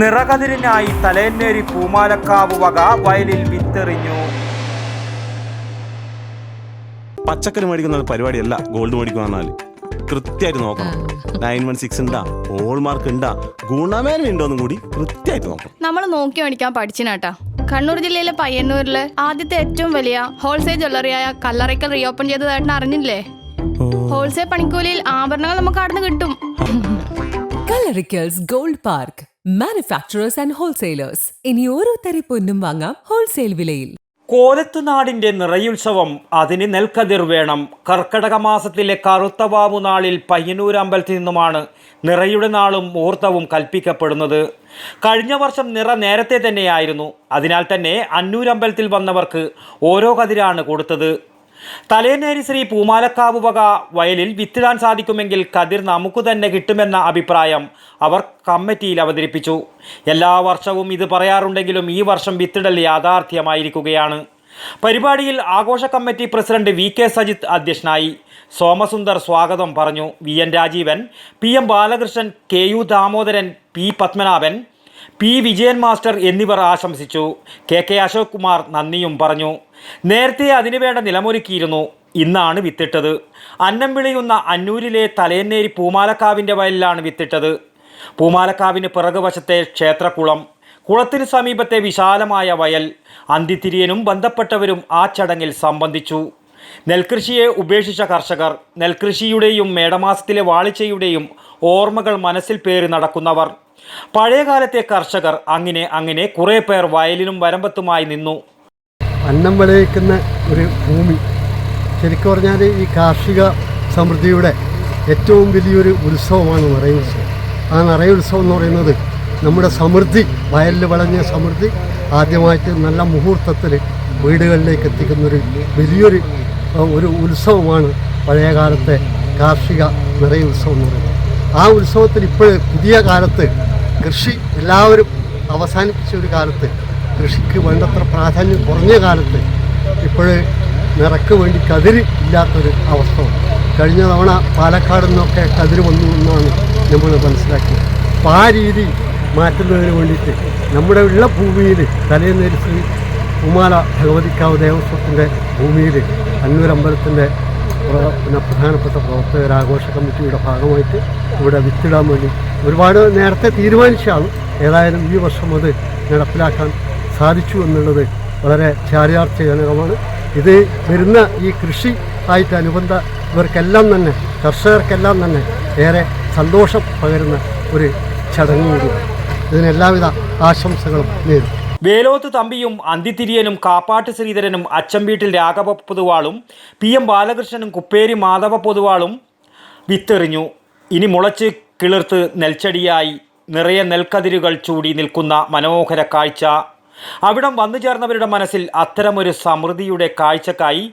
നിറകതിരിനായി തലേന്നേരി പൂമാലക്കാവ് വക വയലിൽ വിത്തെറിഞ്ഞു. പച്ചക്കറി മേടിക്കുന്ന പരിപാടിയല്ല ഗോൾഡ് മേടിക്കുക പറഞ്ഞാൽ കൃത്യമായിട്ട് നോക്കണം. 916 ഉണ്ടാ, ഹോൾമാർക്ക് ഉണ്ടാ, ഗുണമേന്മ ഉണ്ടോന്നും കൂടി കൃത്യമായിട്ട് നോക്കണം. നമ്മൾ നോക്കി മേടിക്കാൻ പഠിച്ചിനാട്ടാ. കണ്ണൂർ ജില്ലയിലെ പയ്യന്നൂരിലെ ആദ്യത്തെ ഏറ്റവും വലിയ ഹോൾസെയിൽ ജ്വല്ലറിയായ കല്ലറയ്ക്കൽ റീഓപ്പൺ ചെയ്തതായിട്ട് അറിഞ്ഞില്ലേ? ഹോൾസെയിൽ പണിക്കൂലിയിൽ ആഭരണങ്ങൾ നമുക്ക് അവിടെ നിന്ന് കിട്ടും. Kallarickals gold park, manufacturers and wholesalers. ഇനി ഓരോ തരി പൊന്നും വാങ്ങാം ഹോൾസെയിൽ വിലയിൽ. കോലത്തുനാടിന്റെ നിറയുത്സവം, അതിന് നെൽക്കതിർ വേണം. കർക്കടക മാസത്തിലെ കറുത്തവാവു നാളിൽ പയ്യന്നൂർ അമ്പലത്തിൽ നിന്നുമാണ് നിറയുടെ നാളും മുഹൂർത്തവും കൽപ്പിക്കപ്പെടുന്നത്. കഴിഞ്ഞ വർഷം നിറ നേരത്തെ തന്നെയായിരുന്നു. അതിനാൽ തന്നെ അന്നൂരമ്പലത്തിൽ വന്നവർക്ക് ഓരോ കതിരാണ് കൊടുത്തത്. തലേന്നേരി ശ്രീ പൂമാലക്കാവ് വക വയലിൽ വിത്തിടാൻ സാധിക്കുമെങ്കിൽ കതിർ നമുക്ക് തന്നെ കിട്ടുമെന്ന അഭിപ്രായം അവർ കമ്മിറ്റിയിൽ അവതരിപ്പിച്ചു. എല്ലാ വർഷവും ഇത് പറയാറുണ്ടെങ്കിലും ഈ വർഷം വിത്തിടൽ യാഥാർത്ഥ്യമായിരിക്കുകയാണ്. പരിപാടിയിൽ ആഘോഷ കമ്മിറ്റി പ്രസിഡന്റ് VK സജിത്ത് അധ്യക്ഷനായി. സോമസുന്ദർ സ്വാഗതം പറഞ്ഞു. VN Rajeevan, PM Balakrishnan, KU Damodaran, P Padmanabhan, P Vijayan master എന്നിവർ ആശംസിച്ചു. KK അശോക് കുമാർ നന്ദിയും പറഞ്ഞു. നേരത്തെ അതിനുവേണ്ട നിലമൊരുക്കിയിരുന്നു. ഇന്നാണ് വിത്തിട്ടത്. അന്നം വിളിയുന്ന അന്നൂരിലെ തലേന്നേരി പൂമാലക്കാവിൻ്റെ വയലിലാണ് വിത്തിട്ടത്. പൂമാലക്കാവിന് പിറകുവശത്തെ ക്ഷേത്രക്കുളം, കുളത്തിന് സമീപത്തെ വിശാലമായ വയൽ. അന്തിതിരിയനും ബന്ധപ്പെട്ടവരും ആ ചടങ്ങിൽ സംബന്ധിച്ചു. നെൽകൃഷിയെ ഉപേക്ഷിച്ച കർഷകർ, നെൽകൃഷിയുടെയും മേടമാസത്തിലെ വാളിച്ചയുടെയും ഓർമ്മകൾ മനസ്സിൽ പേറി നടക്കുന്നവർ, പഴയകാലത്തെ കർഷകർ, അങ്ങനെ കുറേ പേർ വയലിനും വരമ്പത്തുമായി നിന്നു. അന്നം വിളയിക്കുന്ന ഒരു ഭൂമി, ശരിക്കും പറഞ്ഞാൽ ഈ കാർഷിക സമൃദ്ധിയുടെ ഏറ്റവും വലിയൊരു ഉത്സവമാണ് നിറയുത്സവം. ആ നിറയുത്സവം എന്ന് പറയുന്നത് നമ്മുടെ സമൃദ്ധി, വയലിൽ വിളഞ്ഞ സമൃദ്ധി ആദ്യമായിട്ട് നല്ല മുഹൂർത്തത്തിൽ വീടുകളിലേക്ക് എത്തിക്കുന്നൊരു വലിയൊരു ഉത്സവമാണ് പഴയകാലത്തെ കാർഷിക നിറയുത്സവം എന്ന് പറയുന്നത്. ആ ഉത്സവത്തിൽ ഇപ്പോൾ പുതിയ കാലത്ത് കൃഷി എല്ലാവരും അവസാനിപ്പിച്ച ഒരു കാലത്ത്, കൃഷിക്ക് വേണ്ടത്ര പ്രാധാന്യം കുറഞ്ഞ കാലത്ത് ഇപ്പോൾ നിറക്ക് വേണ്ടി കതിര് ഇല്ലാത്തൊരു അവസ്ഥ. കഴിഞ്ഞ തവണ പാലക്കാട് നിന്നൊക്കെ കതിര് വന്നു എന്നാണ് നമ്മൾ മനസ്സിലാക്കിയത്. അപ്പോൾ ആ രീതി മാറ്റുന്നതിന് വേണ്ടിയിട്ട് നമ്മുടെ ഉള്ള ഭൂമിയിൽ തലേന്നേരി ശ്രീ പൂമാല ഭഗവതിക്കാവ് ദേവസ്വത്തിൻ്റെ ഭൂമിയിൽ അന്നൂരമ്പലത്തിൻ്റെ പ്രധാനപ്പെട്ട പ്രവർത്തകർ ആഘോഷ കമ്മിറ്റിയുടെ ഭാഗമായിട്ട് ഇവിടെ വിത്തിടാൻ വേണ്ടി ഒരുപാട് നേരത്തെ തീരുമാനിച്ചാണ്. ഏതായാലും ഈ വർഷം അത് നടപ്പിലാക്കാൻ സാധിച്ചു എന്നുള്ളത് വളരെ ചാരിതാർത്ഥ്യജനകമാണ്. ഇത് വരുന്ന ഈ കൃഷി ആയിട്ട് അനുബന്ധ ഇവർക്കെല്ലാം തന്നെ, കർഷകർക്കെല്ലാം തന്നെ ഏറെ സന്തോഷം പകരുന്ന ഒരു ചടങ്ങ് കൂടിയാണ്. ഇതിന് എല്ലാവിധ ആശംസകളും നേരും. വേലോത്ത് തമ്പിയും അന്തിതിരിയനും കാപ്പാട്ട് ശ്രീധരനും അച്ചംവീട്ടിൽ രാഘവ പൊതുവാളും PM ബാലകൃഷ്ണനും കുപ്പേരി മാധവ പൊതുവാളും വിത്തെറിഞ്ഞു. ഇനി മുളച്ച് കിളിർത്ത് നെൽച്ചെടിയായി നിറയെ നെൽക്കതിരുകൾ ചൂടി നിൽക്കുന്ന മനോഹര കാഴ്ച. അവിടം വന്നു ചേർന്നവരുടെ മനസ്സിൽ അത്തരമൊരു സമൃദ്ധിയുടെ കാഴ്ചക്കായി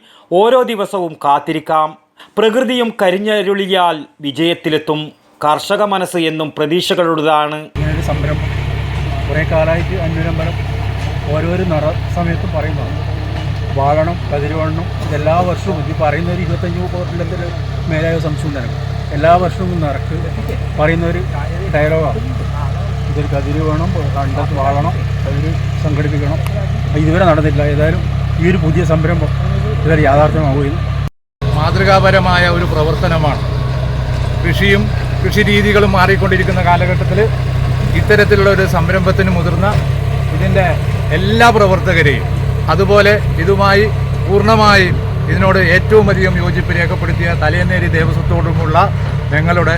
ഓരോ ദിവസവും കാത്തിരിക്കാം. പ്രകൃതിയും കരിഞ്ഞരുളിയാൽ വിജയത്തിലെത്തും. കർഷക മനസ്സ് എന്നും പ്രതീക്ഷകളുടേതാണ്. ഇങ്ങനൊരു സംരംഭം കുറേ കാലമായിട്ട് അന്നൂരമ്പലം ഓരോരോ നിറ സമയത്തും പറയുന്നതാണ്. വാഴണം, കതിരുവണ്ണം, ഇതെല്ലാ വർഷവും ഇത് പറയുന്ന ഒരു 25-30 മേലായ സംശയം തന്നെ. എല്ലാ വർഷവും നിറക്ക് പറയുന്ന ഒരു ഡയലോഗാണ്. ഇതൊരു കതിര് വേണം, കണ്ടത്ത് വാഴണം, കതിര് സംഘടിപ്പിക്കണം. ഇതുവരെ നടന്നില്ല. ഏതായാലും ഈ ഒരു പുതിയ സംരംഭം ഇതുവരെ യാഥാർത്ഥ്യമാവുകയും മാതൃകാപരമായ ഒരു പ്രവർത്തനമാണ്. കൃഷിരീതികളും മാറിക്കൊണ്ടിരിക്കുന്ന കാലഘട്ടത്തിൽ ഇത്തരത്തിലുള്ള ഒരു സംരംഭത്തിന് മുതിർന്ന ഇതിൻ്റെ എല്ലാ പ്രവർത്തകരെയും, അതുപോലെ ഇതുമായി പൂർണ്ണമായി ഇതിനോട് ഏറ്റവും അധികം യോജിപ്പ് രേഖപ്പെടുത്തിയ തലേന്നേരി ദേവസ്വത്തോടുമുള്ള ഞങ്ങളുടെ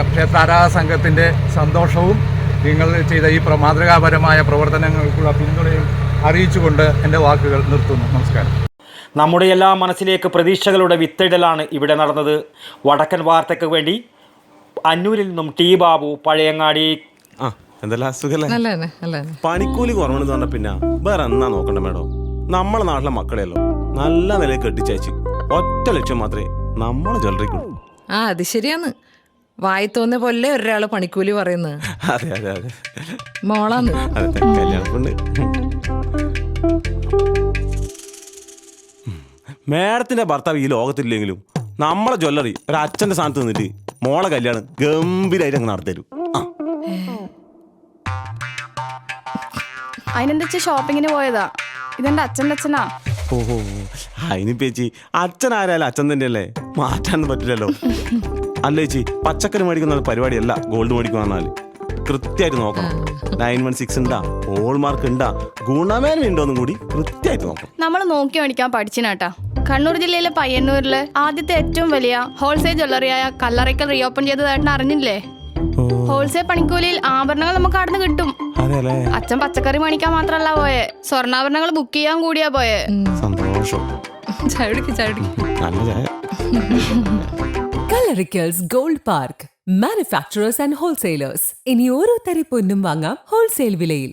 ക്ഷേത്ര ആരാധക സംഘത്തിൻ്റെ സന്തോഷവും നിങ്ങൾ ചെയ്ത ഈ മാതൃകാപരമായ പ്രവർത്തനങ്ങൾക്കുള്ള പിന്തുണയും അറിയിച്ചുകൊണ്ട് എൻ്റെ വാക്കുകൾ നിർത്തുന്നു. നമസ്കാരം. നമ്മുടെ എല്ലാ മനസ്സിലേക്ക് പ്രതീക്ഷകളുടെ വിത്തിടലാണ് ഇവിടെ നടന്നത്. വടക്കൻ വാർത്തയ്ക്ക് വേണ്ടി അന്നൂരിൽ നിന്നും T ബാബു, പഴയങ്ങാടി. എന്തെല്ലാം സുഖല്ലേ? പണിക്കൂലി കുറവെന്ന് പറഞ്ഞ പിന്നെ വേറെ എന്നാ നോക്കണ്ട മേഡം. നമ്മളെ നാട്ടിലെ മക്കളെയല്ലോ നല്ല നിലയിൽ കെട്ടിച്ചയച്ച് ഒറ്റ ലക്ഷ്യം മാത്രമേ നമ്മളെ ജ്വല്ലറിക്കുള്ളൂ. അത് ശരിയാന്ന്. വായി തോന്നിയ പോലെ ഒരാള് പണിക്കൂലി പറയുന്നത്. അതെ അതെ അതെ, മോളാന്ന്. അതെ, കല്യാണപ്പെണ്ണ്. മേഡത്തിന്റെ ഭർത്താവ് ഈ ലോകത്തില്ലെങ്കിലും നമ്മളെ ജ്വല്ലറി ഒരു അച്ഛന്റെ സ്ഥാനത്ത് നിന്നിട്ട് മോളെ കല്യാണം ഗംഭീരമായിട്ട് അങ്ങ് നടത്തരും. അതിനെന്താ ഷോപ്പിങ്ങിന് പോയതാ. ഇതെന്റെ അച്ഛൻ്റെ അച്ഛനാ. ഓഹോ അതിന് ചേച്ചി അച്ഛൻ ആരായാലും അച്ഛൻ തന്നെയല്ലേ, മാറ്റാനൊന്നും പറ്റില്ലല്ലോ. അല്ല ചേച്ചി, പച്ചക്കറി മേടിക്കുന്ന പരിപാടിയല്ല ഗോൾഡ് മേടിക്കുക പറഞ്ഞാൽ. കൃത്യമായിട്ട് നോക്കണം. 916 ഉണ്ടാ, ഹോൾമാർക്ക് ഉണ്ടാ, ഗുണമേന്മ ഉണ്ടോന്നും കൂടി കൃത്യമായിട്ട് നോക്കണം. നമ്മൾ നോക്കി മേടിക്കാൻ പഠിച്ചിനാട്ടാ. കണ്ണൂർ ജില്ലയിലെ പയ്യന്നൂരിലെ ആദ്യത്തെ ഏറ്റവും വലിയ ഹോൾസെയിൽ ജ്വല്ലറിയായ കല്ലറയ്ക്കൽ റീഓപ്പൺ ചെയ്തതായിട്ട് അറിഞ്ഞില്ലേ? ഹോൾസെയിൽ പണിക്കൂലിയിൽ ആഭരണങ്ങൾ നമുക്ക് അവിടെ നിന്ന് കിട്ടും. അച്ഛൻ പച്ചക്കറി മേടിക്കാൻ മാത്രല്ല പോയെ, സ്വർണ്ണാഭരണങ്ങൾ ബുക്ക് ചെയ്യാൻ കൂടിയാ പോയെ. സന്തോഷം. നല്ല ചായ. Coloricals Gold Park, manufacturers and wholesalers. ഇനി ഓരോ തരി പൊന്നും വാങ്ങാം ഹോൾസെയിൽ വിലയിൽ.